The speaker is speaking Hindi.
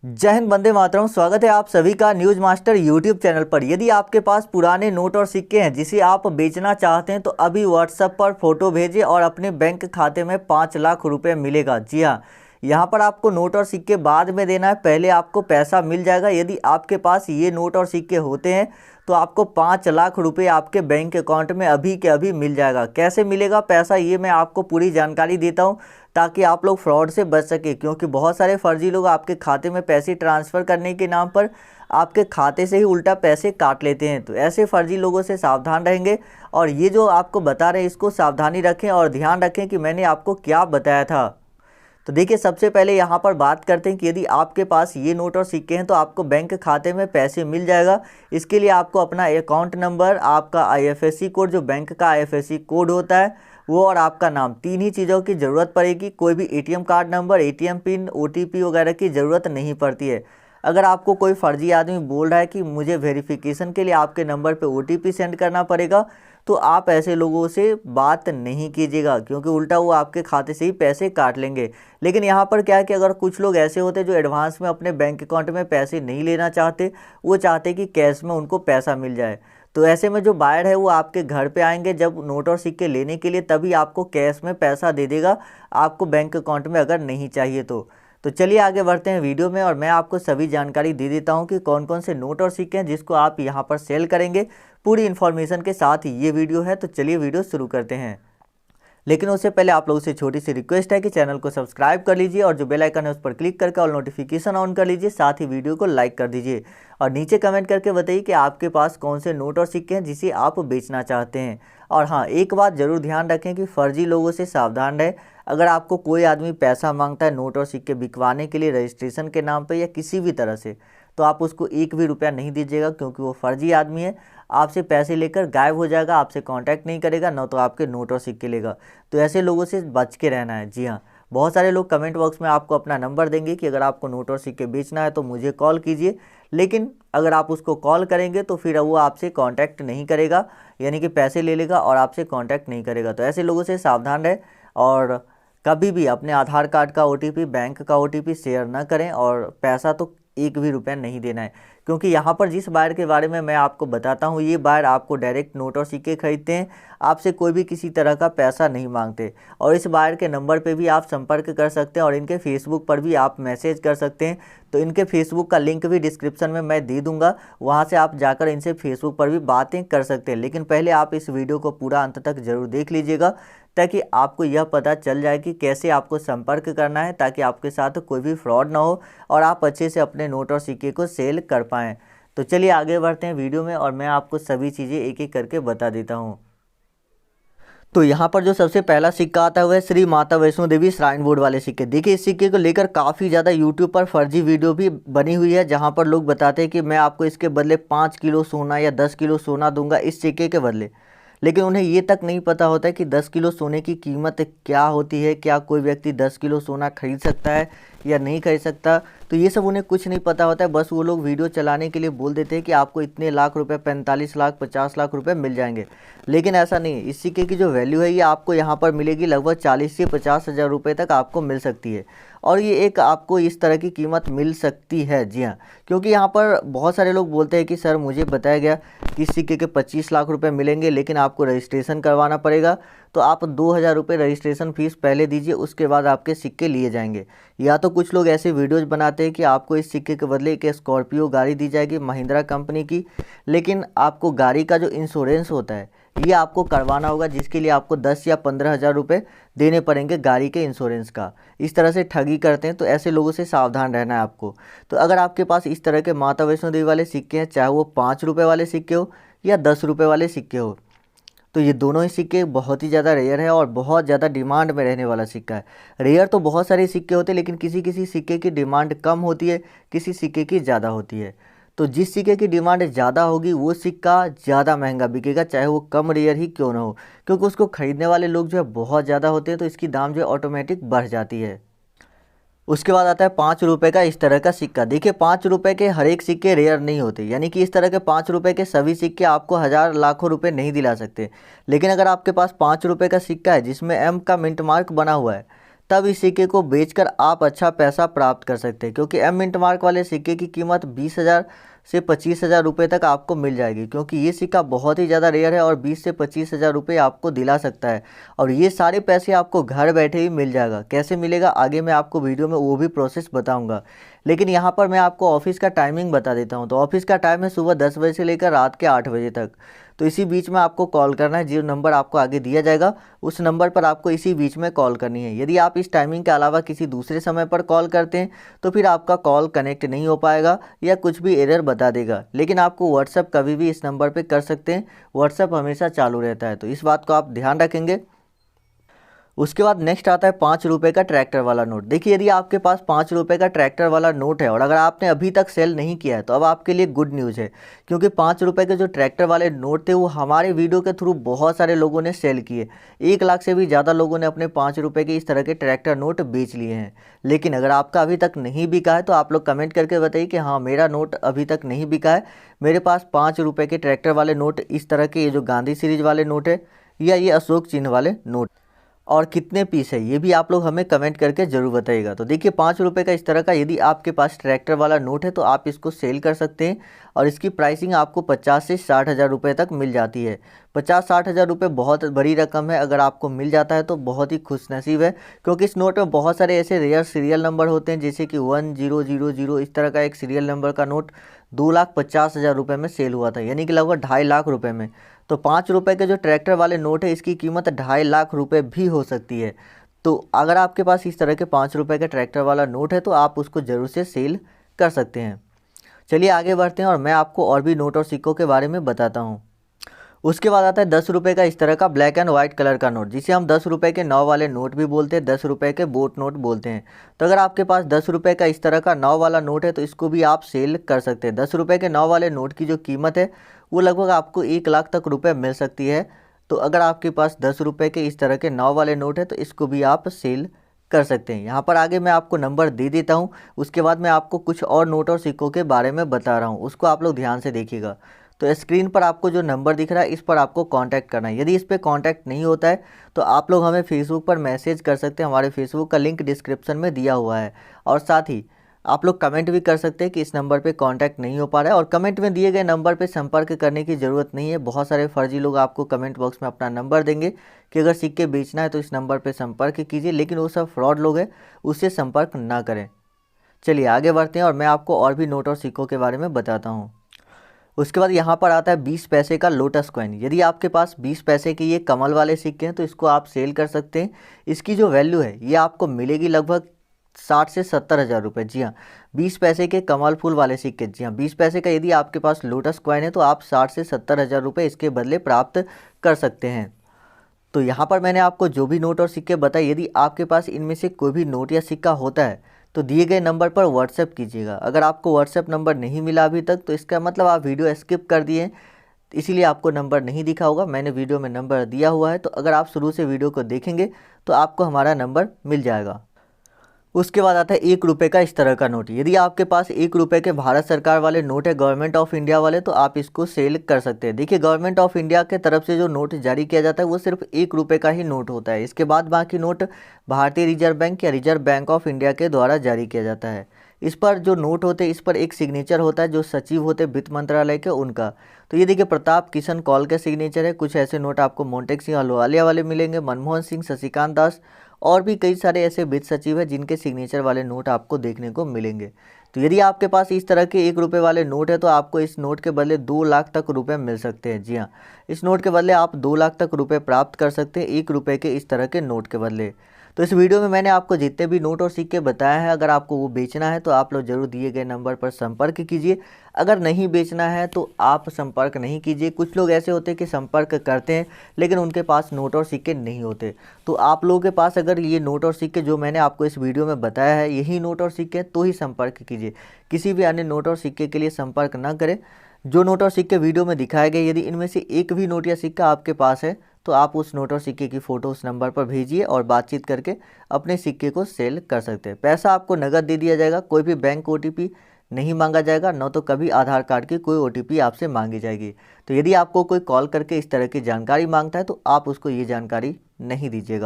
जय हिंद, वंदे मातरम। स्वागत है आप सभी का न्यूज मास्टर यूट्यूब चैनल पर। यदि आपके पास पुराने नोट और सिक्के हैं जिसे आप बेचना चाहते हैं तो अभी व्हाट्सएप पर फोटो भेजें और अपने बैंक खाते में 5 लाख रुपए मिलेगा। जी हाँ, यहाँ पर आपको नोट और सिक्के बाद में देना है, पहले आपको पैसा मिल जाएगा। यदि आपके पास ये नोट और सिक्के होते हैं तो आपको 5 लाख रुपए आपके बैंक अकाउंट में अभी के अभी मिल जाएगा। कैसे मिलेगा पैसा, ये मैं आपको पूरी जानकारी देता हूँ ताकि आप लोग फ्रॉड से बच सके, क्योंकि बहुत सारे फर्जी लोग आपके खाते में पैसे ट्रांसफ़र करने के नाम पर आपके खाते से ही उल्टा पैसे काट लेते हैं। तो ऐसे फर्जी लोगों से सावधान रहेंगे और ये जो आपको बता रहे हैं इसको सावधानी रखें और ध्यान रखें कि मैंने आपको क्या बताया था। तो देखिए, सबसे पहले यहाँ पर बात करते हैं कि यदि आपके पास ये नोट और सिक्के हैं तो आपको बैंक खाते में पैसे मिल जाएगा। इसके लिए आपको अपना अकाउंट नंबर, आपका आईएफएससी कोड, जो बैंक का आईएफएससी कोड होता है वो, और आपका नाम, तीन ही चीज़ों की ज़रूरत पड़ेगी। कोई भी ATM card number, ATM pin, OTP वगैरह की ज़रूरत नहीं पड़ती है। अगर आपको कोई फर्जी आदमी बोल रहा है कि मुझे वेरिफिकेशन के लिए आपके नंबर पे ओटीपी सेंड करना पड़ेगा, तो आप ऐसे लोगों से बात नहीं कीजिएगा, क्योंकि उल्टा वो आपके खाते से ही पैसे काट लेंगे। लेकिन यहाँ पर क्या है कि अगर कुछ लोग ऐसे होते हैं जो एडवांस में अपने बैंक अकाउंट में पैसे नहीं लेना चाहते, वो चाहते कि कैश में उनको पैसा मिल जाए, तो ऐसे में जो बायर है वो आपके घर पे आएंगे जब नोट और सिक्के लेने के लिए, तभी आपको कैश में पैसा दे देगा, आपको बैंक अकाउंट में अगर नहीं चाहिए तो चलिए आगे बढ़ते हैं वीडियो में और मैं आपको सभी जानकारी दे देता हूं कि कौन कौन से नोट और सिक्के हैं जिसको आप यहां पर सेल करेंगे। पूरी इन्फॉर्मेशन के साथ ये वीडियो है, तो चलिए वीडियो शुरू करते हैं। लेकिन उससे पहले आप लोगों से छोटी सी रिक्वेस्ट है कि चैनल को सब्सक्राइब कर लीजिए और जो बेल आइकन है उस पर क्लिक करके ऑल नोटिफिकेशन ऑन कर लीजिए। साथ ही वीडियो को लाइक कर दीजिए और नीचे कमेंट करके बताइए कि आपके पास कौन से नोट और सिक्के हैं जिसे आप बेचना चाहते हैं। और हाँ, एक बात ज़रूर ध्यान रखें कि फर्जी लोगों से सावधान रहें। अगर आपको कोई आदमी पैसा मांगता है नोट और सिक्के बिकवाने के लिए रजिस्ट्रेशन के नाम पर या किसी भी तरह से, तो आप उसको एक भी रुपया नहीं दीजिएगा, क्योंकि वो फर्जी आदमी है। आपसे पैसे लेकर गायब हो जाएगा, आपसे कांटेक्ट नहीं करेगा, न तो आपके नोट और सिक्के लेगा। तो ऐसे लोगों से बच के रहना है। जी हाँ, बहुत सारे लोग कमेंट बॉक्स में आपको अपना नंबर देंगे कि अगर आपको नोट और सिक्के बेचना है तो मुझे कॉल कीजिए, लेकिन अगर आप उसको कॉल करेंगे तो फिर वो आपसे कांटेक्ट नहीं करेगा, यानी कि पैसे ले लेगा और आपसे कांटेक्ट नहीं करेगा। तो ऐसे लोगों से सावधान रहें और कभी भी अपने आधार कार्ड का ओटीपी, बैंक का ओटीपी शेयर ना करें और पैसा तो एक भी रुपया नहीं देना है, क्योंकि यहाँ पर जिस बायर के बारे में मैं आपको बताता हूँ ये बायर आपको डायरेक्ट नोट और सिक्के खरीदते हैं, आपसे कोई भी किसी तरह का पैसा नहीं मांगते। और इस बायर के नंबर पे भी आप संपर्क कर सकते हैं और इनके फेसबुक पर भी आप मैसेज कर सकते हैं। तो इनके फेसबुक का लिंक भी डिस्क्रिप्शन में मैं दे दूँगा, वहाँ से आप जाकर इनसे फेसबुक पर भी बातें कर सकते हैं। लेकिन पहले आप इस वीडियो को पूरा अंत तक ज़रूर देख लीजिएगा ताकि आपको यह पता चल जाए कि कैसे आपको संपर्क करना है, ताकि आपके साथ कोई भी फ्रॉड ना हो और आप अच्छे से अपने नोट और सिक्के को सेल कर पाएँ। तो चलिए आगे बढ़ते हैं वीडियो में और मैं आपको सभी चीज़ें एक एक करके बता देता हूँ। तो यहाँ पर जो सबसे पहला सिक्का आता है वह श्री माता वैष्णो देवी श्राइन बोर्ड वाले सिक्के। देखिए, इस सिक्के को लेकर काफ़ी ज़्यादा यूट्यूब पर फर्जी वीडियो भी बनी हुई है, जहाँ पर लोग बताते हैं कि मैं आपको इसके बदले 5 किलो सोना या 10 किलो सोना दूंगा इस सिक्के के बदले। लेकिन उन्हें ये तक नहीं पता होता है कि 10 किलो सोने की कीमत क्या होती है, क्या कोई व्यक्ति 10 किलो सोना खरीद सकता है या नहीं खरीद सकता। तो ये सब उन्हें कुछ नहीं पता होता है, बस वो लोग वीडियो चलाने के लिए बोल देते हैं कि आपको इतने लाख रुपए, 45 लाख, 50 लाख रुपए मिल जाएंगे। लेकिन ऐसा नहीं है। इस सिक्के की जो वैल्यू है ये आपको यहाँ पर मिलेगी लगभग 40 से 50 हज़ार रुपये तक आपको मिल सकती है। और ये एक आपको इस तरह की कीमत मिल सकती है। जी हाँ, क्योंकि यहाँ पर बहुत सारे लोग बोलते हैं कि सर मुझे बताया गया कि इस सिक्के के 25 लाख रुपए मिलेंगे, लेकिन आपको रजिस्ट्रेशन करवाना पड़ेगा। तो आप 2,000 रुपये रजिस्ट्रेशन फ़ीस पहले दीजिए, उसके बाद आपके सिक्के लिए जाएंगे। या तो कुछ लोग ऐसे वीडियोज़ बनाते हैं कि आपको इस सिक्के के बदले एक स्कॉर्पियो गाड़ी दी जाएगी महिंद्रा कंपनी की, लेकिन आपको गाड़ी का जो इंश्योरेंस होता है ये आपको करवाना होगा, जिसके लिए आपको 10 या 15 हज़ार रुपये देने पड़ेंगे गाड़ी के इंश्योरेंस का। इस तरह से ठगी करते हैं, तो ऐसे लोगों से सावधान रहना है आपको। तो अगर आपके पास इस तरह के माता वैष्णो देवी वाले सिक्के हैं, चाहे वो 5 रुपये वाले सिक्के हो या 10 रुपये वाले सिक्के हो, तो ये दोनों ही सिक्के बहुत ही ज़्यादा रेयर है और बहुत ज़्यादा डिमांड में रहने वाला सिक्का है। रेयर तो बहुत सारे सिक्के होते हैं, लेकिन किसी किसी सिक्के की डिमांड कम होती है, किसी सिक्के की ज़्यादा होती है। तो जिस सिक्के की डिमांड ज़्यादा होगी वो सिक्का ज़्यादा महंगा बिकेगा, चाहे वो कम रेयर ही क्यों ना हो, क्योंकि उसको खरीदने वाले लोग जो है बहुत ज़्यादा होते हैं, तो इसकी दाम जो है ऑटोमेटिक बढ़ जाती है। उसके बाद आता है 5 रुपये का इस तरह का सिक्का। देखिए, 5 रुपये के हर एक सिक्के रेयर नहीं होते, यानी कि इस तरह के 5 रुपये के सभी सिक्के आपको हज़ार लाखों रुपए नहीं दिला सकते। लेकिन अगर आपके पास 5 रुपये का सिक्का है जिसमें एम का मिंट मार्क बना हुआ है, तब इस सिक्के को बेचकर आप अच्छा पैसा प्राप्त कर सकते हैं, क्योंकि एम मिंट मार्क वाले सिक्के की कीमत 20,000 से 25,000 रुपये तक आपको मिल जाएगी, क्योंकि ये सिक्का बहुत ही ज़्यादा रेयर है और 20 से 25,000 रुपये आपको दिला सकता है। और ये सारे पैसे आपको घर बैठे ही मिल जाएगा। कैसे मिलेगा आगे मैं आपको वीडियो में वो भी प्रोसेस बताऊँगा, लेकिन यहाँ पर मैं आपको ऑफिस का टाइमिंग बता देता हूँ। तो ऑफिस का टाइम है सुबह 10 बजे से लेकर रात के 8 बजे तक। तो इसी बीच में आपको कॉल करना है। जो नंबर आपको आगे दिया जाएगा उस नंबर पर आपको इसी बीच में कॉल करनी है। यदि आप इस टाइमिंग के अलावा किसी दूसरे समय पर कॉल करते हैं तो फिर आपका कॉल कनेक्ट नहीं हो पाएगा या कुछ भी एरर बता देगा। लेकिन आपको व्हाट्सएप कभी भी इस नंबर पर कर सकते हैं, व्हाट्सएप हमेशा चालू रहता है, तो इस बात को आप ध्यान रखेंगे। उसके बाद नेक्स्ट आता है 5 रुपये का ट्रैक्टर वाला नोट। देखिए, यदि आपके पास 5 रुपये का ट्रैक्टर वाला नोट है और अगर आपने अभी तक सेल नहीं किया है तो अब आपके लिए गुड न्यूज़ है, क्योंकि 5 रुपये के जो ट्रैक्टर वाले नोट थे वो हमारे वीडियो के थ्रू बहुत सारे लोगों ने सेल किए। 1 लाख से भी ज़्यादा लोगों ने अपने 5 रुपये के इस तरह के ट्रैक्टर नोट बेच लिए हैं। लेकिन अगर आपका अभी तक नहीं बिका है तो आप लोग कमेंट करके बताइए कि हाँ, मेरा नोट अभी तक नहीं बिका है, मेरे पास 5 रुपये के ट्रैक्टर वाले नोट इस तरह के, ये जो गांधी सीरीज वाले नोट है या ये अशोक चिन्ह वाले नोट, और कितने पीस है ये भी आप लोग हमें कमेंट करके ज़रूर बताइएगा। तो देखिए, 5 रुपये का इस तरह का यदि आपके पास ट्रैक्टर वाला नोट है तो आप इसको सेल कर सकते हैं और इसकी प्राइसिंग आपको 50 से 60,000 रुपये तक मिल जाती है। 50-60,000 रुपये बहुत बड़ी रकम है, अगर आपको मिल जाता है तो बहुत ही खुशनसीब है, क्योंकि इस नोट में बहुत सारे ऐसे रेयर सीरियल नंबर होते हैं, जैसे कि 1000 इस तरह का एक सीरियल नंबर का नोट 2,50,000 रुपये में सेल हुआ था, यानी कि लगभग 2.5 लाख रुपये में। तो 5 रुपये के जो ट्रैक्टर वाले नोट है इसकी कीमत 2.5 लाख रुपये भी हो सकती है। तो अगर आपके पास इस तरह के 5 रुपये का ट्रैक्टर वाला नोट है तो आप उसको ज़रूर से सेल कर सकते हैं। चलिए आगे बढ़ते हैं और मैं आपको और भी नोट और सिक्कों के बारे में बताता हूँ। उसके बाद आता है 10 रुपये का इस तरह का ब्लैक एंड वाइट कलर का नोट, जिसे हम 10 रुपये के 9 वाले नोट भी बोलते हैं, 10 रुपये के बोट नोट बोलते हैं। तो अगर आपके पास 10 रुपये का इस तरह का 9 वाला नोट है तो इसको भी आप सेल कर सकते हैं। 10 रुपये के 9 वाले नोट की जो कीमत है वो लगभग आपको 1 लाख तक रुपये मिल सकती है। तो अगर आपके पास 10 रुपये के इस तरह के 9 वाले नोट है तो इसको भी आप सेल कर सकते हैं। यहाँ पर आगे मैं आपको नंबर दे देता हूँ, उसके बाद मैं आपको कुछ और नोट और सिक्कों के बारे में बता रहा हूँ, उसको आप लोग ध्यान से देखिएगा। तो स्क्रीन पर आपको जो नंबर दिख रहा है इस पर आपको कांटेक्ट करना है। यदि इस पर कांटेक्ट नहीं होता है तो आप लोग हमें फेसबुक पर मैसेज कर सकते हैं, हमारे फेसबुक का लिंक डिस्क्रिप्शन में दिया हुआ है। और साथ ही आप लोग कमेंट भी कर सकते हैं कि इस नंबर पे कांटेक्ट नहीं हो पा रहा है, और कमेंट में दिए गए नंबर पे संपर्क करने की ज़रूरत नहीं है। बहुत सारे फर्जी लोग आपको कमेंट बॉक्स में अपना नंबर देंगे कि अगर सिक्के बेचना है तो इस नंबर पे संपर्क कीजिए, लेकिन वो सब फ्रॉड लोग हैं, उससे संपर्क ना करें। चलिए आगे बढ़ते हैं और मैं आपको और भी नोट और सिक्कों के बारे में बताता हूँ। उसके बाद यहाँ पर आता है 20 पैसे का लोटस कॉइन। यदि आपके पास 20 पैसे के ये कमल वाले सिक्के हैं तो इसको आप सेल कर सकते हैं। इसकी जो वैल्यू है ये आपको मिलेगी लगभग 60 से 70,000 रुपये। जी हाँ, 20 पैसे के कमल फूल वाले सिक्के। जी हाँ, 20 पैसे का यदि आपके पास लोटस कॉइन है तो आप 60 से 70,000 रुपये इसके बदले प्राप्त कर सकते हैं। तो यहाँ पर मैंने आपको जो भी नोट और सिक्के बताए, यदि आपके पास इनमें से कोई भी नोट या सिक्का होता है तो दिए गए नंबर पर व्हाट्सएप कीजिएगा। अगर आपको व्हाट्सएप नंबर नहीं मिला अभी तक तो इसका मतलब आप वीडियो स्किप कर दिए, इसीलिए आपको नंबर नहीं दिखा होगा। मैंने वीडियो में नंबर दिया हुआ है, तो अगर आप शुरू से वीडियो को देखेंगे तो आपको हमारा नंबर मिल जाएगा। उसके बाद आता है 1 रुपये का इस तरह का नोट। यदि आपके पास 1 रुपये के भारत सरकार वाले नोट है, गवर्नमेंट ऑफ इंडिया वाले, तो आप इसको सेल कर सकते हैं। देखिए, गवर्नमेंट ऑफ इंडिया के तरफ से जो नोट जारी किया जाता है वो सिर्फ 1 रुपये का ही नोट होता है। इसके बाद बाकी नोट भारतीय रिजर्व बैंक या रिजर्व बैंक ऑफ इंडिया के द्वारा जारी किया जाता है। इस पर जो नोट होते हैं इस पर एक सिग्नेचर होता है, जो सचिव होते हैं वित्त मंत्रालय के, उनका। तो ये देखिए, प्रताप किशन कौल के सिग्नेचर है। कुछ ऐसे नोट आपको मोंटेक सिंह अहलूवालिया वाले मिलेंगे, मनमोहन सिंह, शशिकांत दास और भी कई सारे ऐसे वित्त सचिव हैं जिनके सिग्नेचर वाले नोट आपको देखने को मिलेंगे। तो यदि आपके पास इस तरह के 1 रुपये वाले नोट है तो आपको इस नोट के बदले 2 लाख तक रुपए मिल सकते हैं। जी हाँ, इस नोट के बदले आप 2 लाख तक रुपए प्राप्त कर सकते हैं 1 रुपये के इस तरह के नोट के बदले। तो इस वीडियो में मैंने आपको जितने भी नोट और सिक्के बताए हैं, अगर आपको वो बेचना है तो आप लोग जरूर दिए गए नंबर पर संपर्क कीजिए। अगर नहीं बेचना है तो आप संपर्क नहीं कीजिए। कुछ लोग ऐसे होते हैं कि संपर्क करते हैं लेकिन उनके पास नोट और सिक्के नहीं होते। तो आप लोगों के पास अगर ये नोट और सिक्के जो मैंने आपको इस वीडियो में बताया है यही नोट और सिक्के तो ही संपर्क कीजिए। किसी भी अन्य नोट और सिक्के के लिए संपर्क ना करें। जो नोट और सिक्के वीडियो में दिखाए गए, यदि इनमें से एक भी नोट या सिक्का आपके पास है तो आप उस नोट और सिक्के की फ़ोटो उस नंबर पर भेजिए और बातचीत करके अपने सिक्के को सेल कर सकते हैं। पैसा आपको नकद दे दिया जाएगा, कोई भी बैंक OTP नहीं मांगा जाएगा, न तो कभी आधार कार्ड की कोई OTP आपसे मांगी जाएगी। तो यदि आपको कोई कॉल करके इस तरह की जानकारी मांगता है तो आप उसको ये जानकारी नहीं दीजिएगा।